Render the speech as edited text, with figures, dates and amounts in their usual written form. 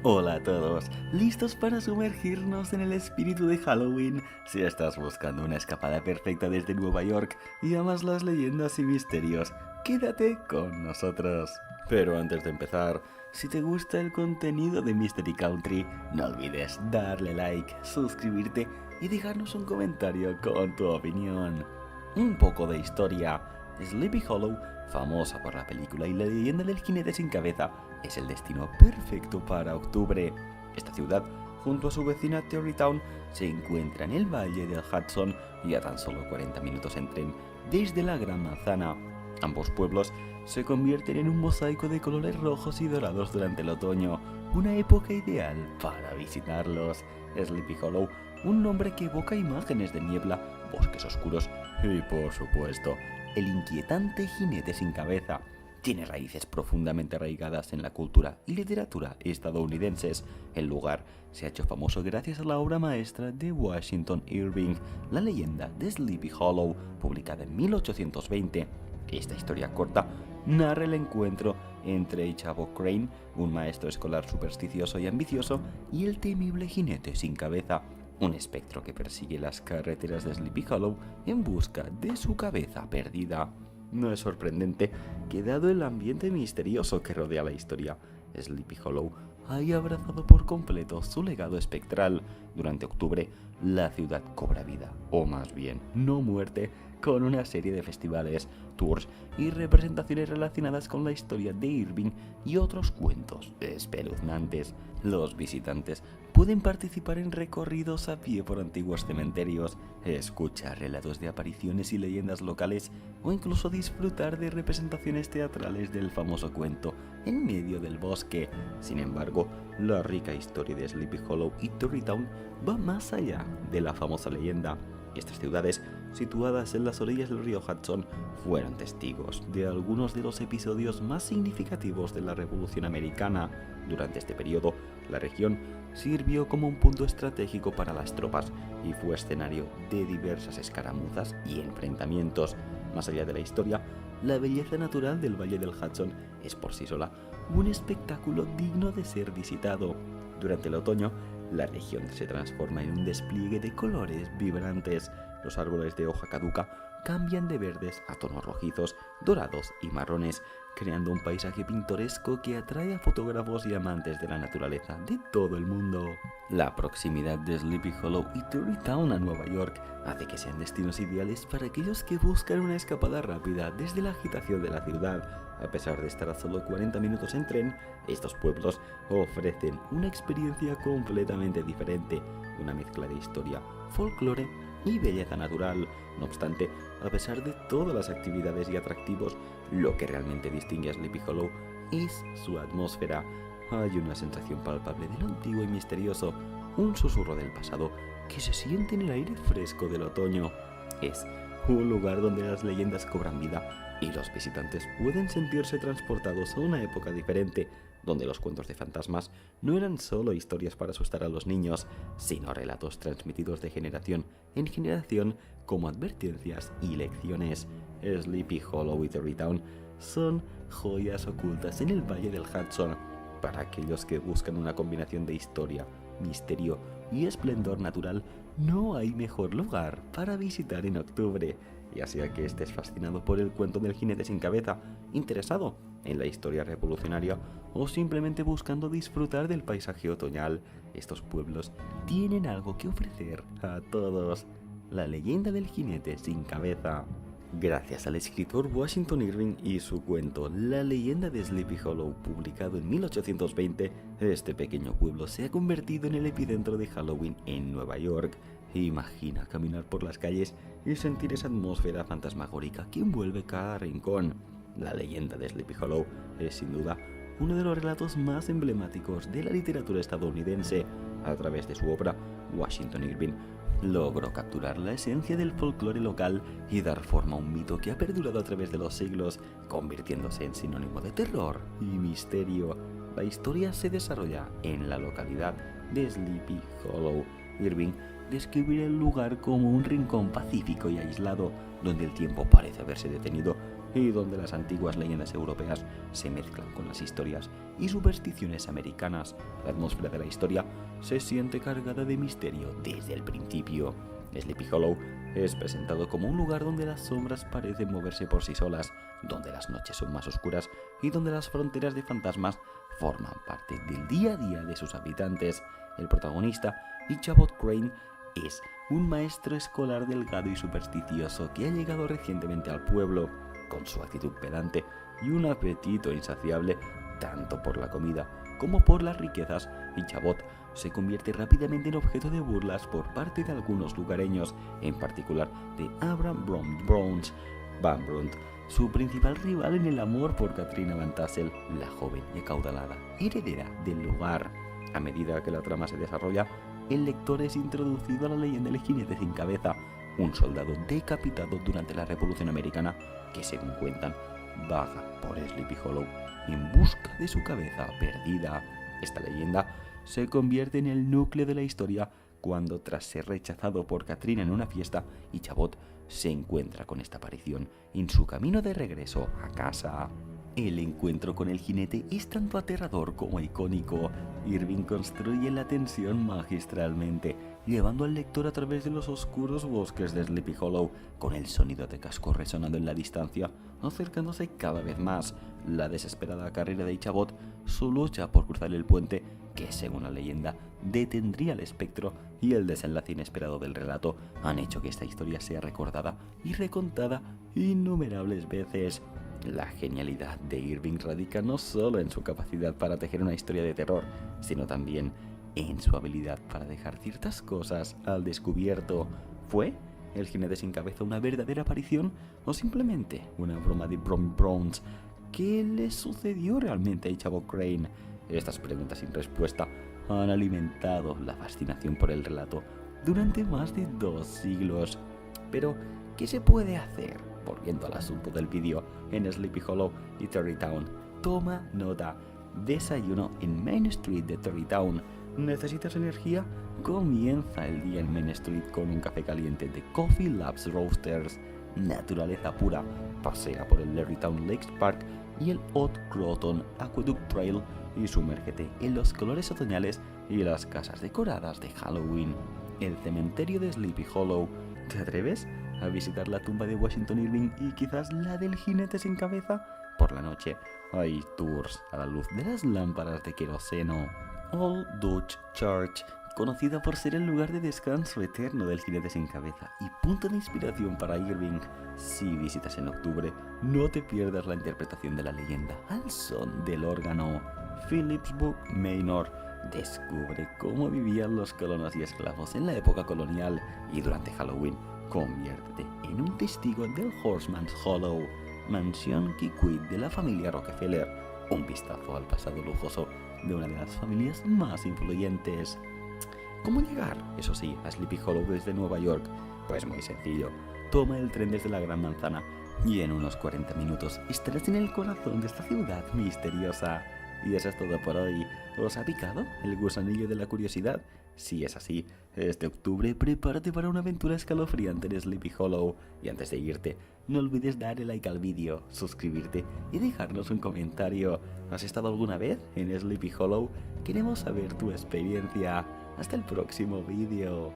Hola a todos, ¿listos para sumergirnos en el espíritu de Halloween? Si estás buscando una escapada perfecta desde Nueva York y amas las leyendas y misterios, quédate con nosotros. Pero antes de empezar, si te gusta el contenido de Mystery Country, no olvides darle like, suscribirte y dejarnos un comentario con tu opinión. Un poco de historia. Sleepy Hollow, famosa por la película y la leyenda del jinete sin cabeza, es el destino perfecto para octubre. Esta ciudad, junto a su vecina Terrytown, se encuentra en el valle del Hudson y a tan solo 40 minutos en tren desde la Gran Manzana. Ambos pueblos se convierten en un mosaico de colores rojos y dorados durante el otoño, una época ideal para visitarlos. Sleepy Hollow, un nombre que evoca imágenes de niebla, bosques oscuros y, por supuesto, el inquietante jinete sin cabeza. Tiene raíces profundamente arraigadas en la cultura y literatura estadounidenses. El lugar se ha hecho famoso gracias a la obra maestra de Washington Irving, La leyenda de Sleepy Hollow, publicada en 1820. Esta historia corta narra el encuentro entre Ichabod Crane, un maestro escolar supersticioso y ambicioso, y el temible jinete sin cabeza, un espectro que persigue las carreteras de Sleepy Hollow en busca de su cabeza perdida. No es sorprendente que, dado el ambiente misterioso que rodea la historia, Sleepy Hollow haya abrazado por completo su legado espectral. Durante octubre, la ciudad cobra vida, o más bien, no muerte, con una serie de festivales, tours y representaciones relacionadas con la historia de Irving y otros cuentos espeluznantes. Los visitantes pueden participar en recorridos a pie por antiguos cementerios, escuchar relatos de apariciones y leyendas locales o incluso disfrutar de representaciones teatrales del famoso cuento en medio del bosque. Sin embargo, la rica historia de Sleepy Hollow y Terrytown va más allá de la famosa leyenda. Estas ciudades, situadas en las orillas del río Hudson, fueron testigos de algunos de los episodios más significativos de la Revolución Americana. Durante este periodo, la región sirvió como un punto estratégico para las tropas y fue escenario de diversas escaramuzas y enfrentamientos. Más allá de la historia, la belleza natural del Valle del Hudson es por sí sola un espectáculo digno de ser visitado. Durante el otoño, la región se transforma en un despliegue de colores vibrantes. Los árboles de hoja caduca cambian de verdes a tonos rojizos, dorados y marrones, creando un paisaje pintoresco que atrae a fotógrafos y amantes de la naturaleza de todo el mundo. La proximidad de Sleepy Hollow y Terrytown a Nueva York hace que sean destinos ideales para aquellos que buscan una escapada rápida desde la agitación de la ciudad. A pesar de estar a solo 40 minutos en tren, estos pueblos ofrecen una experiencia completamente diferente, una mezcla de historia, folclore y belleza natural. No obstante, a pesar de todas las actividades y atractivos, lo que realmente distingue a Sleepy Hollow es su atmósfera. Hay una sensación palpable de lo antiguo y misterioso, un susurro del pasado que se siente en el aire fresco del otoño. Es un lugar donde las leyendas cobran vida y los visitantes pueden sentirse transportados a una época diferente, donde los cuentos de fantasmas no eran solo historias para asustar a los niños, sino relatos transmitidos de generación en generación como advertencias y lecciones. Sleepy Hollow y Terrytown son joyas ocultas en el Valle del Hudson. Para aquellos que buscan una combinación de historia, misterio y esplendor natural, no hay mejor lugar para visitar en octubre. Ya sea que estés fascinado por el cuento del jinete sin cabeza, interesado en la historia revolucionaria o simplemente buscando disfrutar del paisaje otoñal, estos pueblos tienen algo que ofrecer a todos. La leyenda del jinete sin cabeza. Gracias al escritor Washington Irving y su cuento La leyenda de Sleepy Hollow, publicado en 1820, este pequeño pueblo se ha convertido en el epicentro de Halloween en Nueva York. Imagina caminar por las calles y sentir esa atmósfera fantasmagórica que envuelve cada rincón. La leyenda de Sleepy Hollow es sin duda uno de los relatos más emblemáticos de la literatura estadounidense. A través de su obra, Washington Irving logró capturar la esencia del folclore local y dar forma a un mito que ha perdurado a través de los siglos, convirtiéndose en sinónimo de terror y misterio. La historia se desarrolla en la localidad de Sleepy Hollow. Irving describe el lugar como un rincón pacífico y aislado, donde el tiempo parece haberse detenido y donde las antiguas leyendas europeas se mezclan con las historias y supersticiones americanas. La atmósfera de la historia se siente cargada de misterio desde el principio. Sleepy Hollow es presentado como un lugar donde las sombras parecen moverse por sí solas, donde las noches son más oscuras y donde las fronteras de fantasmas forman parte del día a día de sus habitantes. El protagonista, Ichabod Crane, es un maestro escolar delgado y supersticioso que ha llegado recientemente al pueblo. Con su actitud pedante y un apetito insaciable tanto por la comida como por las riquezas, Ichabod se convierte rápidamente en objeto de burlas por parte de algunos lugareños, en particular de Abram Van Brunt, su principal rival en el amor por Katrina Van Tassel, la joven y acaudalada heredera del lugar. A medida que la trama se desarrolla, el lector es introducido a la leyenda del jinete sin cabeza, un soldado decapitado durante la Revolución Americana que, según cuentan, vaga por Sleepy Hollow en busca de su cabeza perdida. Esta leyenda se convierte en el núcleo de la historia cuando, tras ser rechazado por Katrina en una fiesta, Ichabod se encuentra con esta aparición en su camino de regreso a casa. El encuentro con el jinete es tanto aterrador como icónico. Irving construye la tensión magistralmente, llevando al lector a través de los oscuros bosques de Sleepy Hollow, con el sonido de casco resonando en la distancia, acercándose cada vez más. La desesperada carrera de Ichabod, su lucha por cruzar el puente, que según la leyenda detendría al espectro, y el desenlace inesperado del relato han hecho que esta historia sea recordada y recontada innumerables veces. La genialidad de Irving radica no solo en su capacidad para tejer una historia de terror, sino también en su habilidad para dejar ciertas cosas al descubierto. ¿Fue el jinete sin cabeza una verdadera aparición o simplemente una broma de Browns? ¿Qué le sucedió realmente a Ichabod Crane? Estas preguntas sin respuesta han alimentado la fascinación por el relato durante más de 2 siglos. Pero, ¿qué se puede hacer? Volviendo al asunto del vídeo, en Sleepy Hollow y Terrytown. Toma nota. Desayuno en Main Street de Terrytown. ¿Necesitas energía? Comienza el día en Main Street con un café caliente de Coffee Labs Roasters. Naturaleza pura. Pasea por el Larrytown Lakes Park y el Old Croton Aqueduct Trail y sumérgete en los colores otoñales y las casas decoradas de Halloween. El cementerio de Sleepy Hollow. ¿Te atreves a visitar la tumba de Washington Irving y quizás la del jinete sin cabeza? Por la noche hay tours a la luz de las lámparas de queroseno. Old Dutch Church, conocida por ser el lugar de descanso eterno del jinete sin cabeza y punto de inspiración para Irving. Si visitas en octubre, no te pierdas la interpretación de la leyenda al son del órgano. Phillipsburg Manor. Descubre cómo vivían los colonos y esclavos en la época colonial y durante Halloween. Conviértete en un testigo del Horseman's Hollow, mansión Kikwit de la familia Rockefeller. Un vistazo al pasado lujoso de una de las familias más influyentes. ¿Cómo llegar, eso sí, a Sleepy Hollow desde Nueva York? Pues muy sencillo. Toma el tren desde la Gran Manzana y en unos 40 minutos estarás en el corazón de esta ciudad misteriosa. Y eso es todo por hoy. ¿Os ha picado el gusanillo de la curiosidad? Si es así, este octubre prepárate para una aventura escalofriante en Sleepy Hollow. Y antes de irte, no olvides darle like al vídeo, suscribirte y dejarnos un comentario. ¿Has estado alguna vez en Sleepy Hollow? Queremos saber tu experiencia. Hasta el próximo vídeo.